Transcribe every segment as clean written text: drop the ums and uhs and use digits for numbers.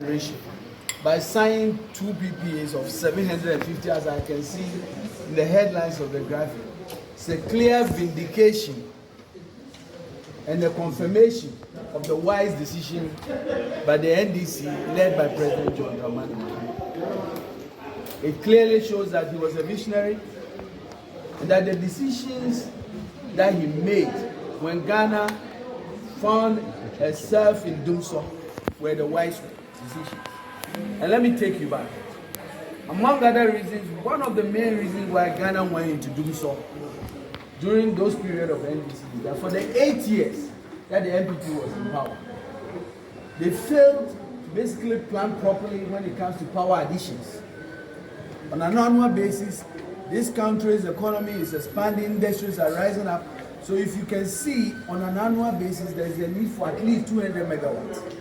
ratio by signing 2 PPAs of 750, as I can see in the headlines of the graphic. It's a clear vindication and a confirmation of the wise decision by the NDC led by President John GHANAMP. It clearly shows that he was a visionary and that the decisions that he made when Ghana found herself in doomsday were the wise decisions. And let me take you back. Among other reasons, one of the main reasons why Ghana went into doomsday during those periods of NDC is that for the 8 years that the NPP was in power, they failed to basically plan properly when it comes to power additions. On an annual basis, this country's economy is expanding, industries are rising up. So if you can see, on an annual basis, there is a need for at least 200 megawatts.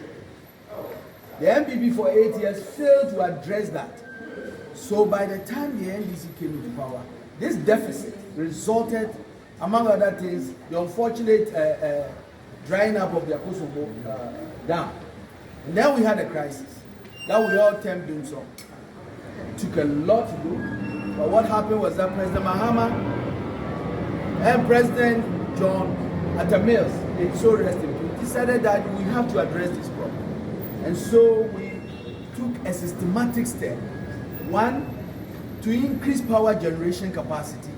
The NPP for 8 years failed to address that. So by the time the NDC came into power, this deficit resulted, among other things, the unfortunate drying up of the Kosovo dam. And then we had a crisis that we all termed doomsday. It took a lot to do, but what happened was that President Mahama and President John Mills, may so rest in peace, decided that we have to address this problem. And so we took a systematic step. One, to increase power generation capacity,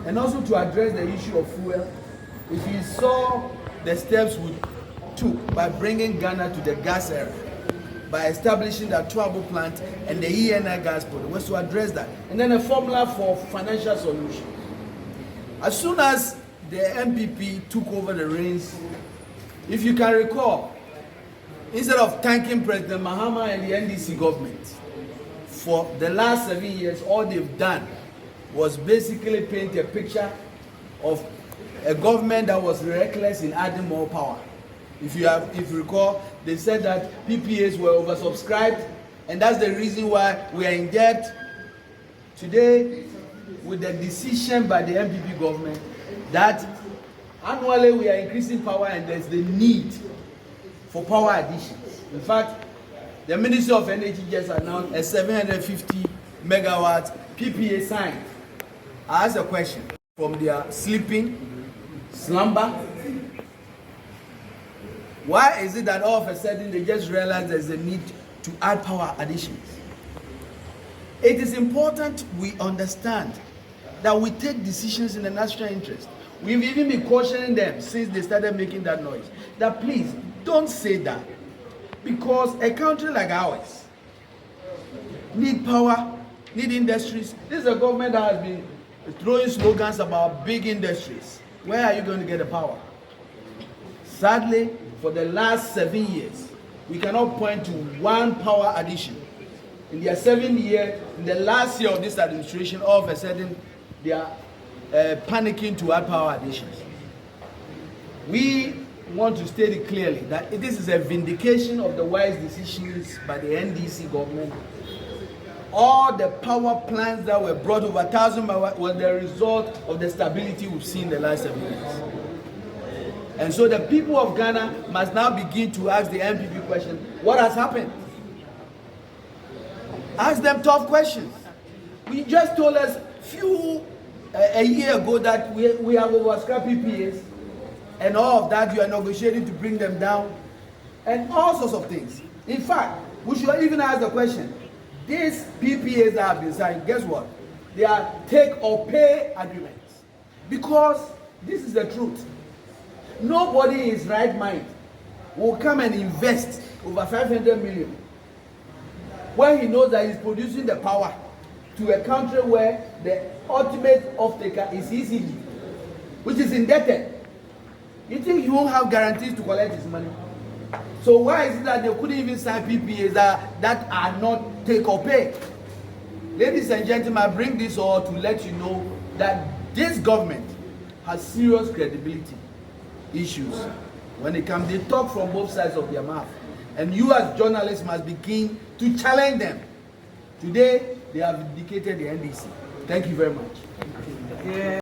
and also to address the issue of fuel. If you saw the steps we took by bringing Ghana to the gas era, by establishing the Tuabo plant and the ENI gas project, was to address that. And then a formula for financial solution. As soon as the NPP took over the reins, if you can recall, instead of thanking President Mahama and the NDC government for the last 7 years, all they've done was basically paint a picture of a government that was reckless in adding more power. If you recall, they said that PPAs were oversubscribed, and that's the reason why we are in debt. Today, with the decision by the NPP government that annually we are increasing power and there's the need for power additions. In fact, the Ministry of Energy just announced a 750 megawatt PPA signed. I ask a question from their slumber. Why is it that all of a sudden they just realize there's a need to add power additions? It is important we understand that we take decisions in the national interest. We've even been cautioning them since they started making that noise, that please don't say that, because a country like ours need power, need industries. This is a government that has been throwing slogans about big industries. Where are you going to get the power? Sadly, for the last 7 years, we cannot point to one power addition. In their 7 years, in the last year of this administration, all of a sudden, they are panicking to add power additions. We want to state it clearly that this is a vindication of the wise decisions by the NDC government. All the power plants that were brought over 1,000 were the result of the stability we've seen in the last 7 years. And so the people of Ghana must now begin to ask the NPP question, what has happened? Ask them tough questions. We just told us a year ago that we have oversubscribed PPAs and all of that. You are negotiating to bring them down and all sorts of things. In fact, we should even ask the question, these PPAs that have been signed, guess what? They are take or pay agreements. Because this is the truth. Nobody in his right mind will come and invest over 500 million when he knows that he's producing the power to a country where the ultimate off-taker is ECG, which is indebted. You think he won't have guarantees to collect his money? So why is it that they couldn't even sign PPAs that are not take or pay? Ladies and gentlemen, I bring this all to let you know that this government has serious credibility issues. When it comes, they talk from both sides of their mouth. And you as journalists must begin to challenge them. Today, they have vindicated the NDC. Thank you very much.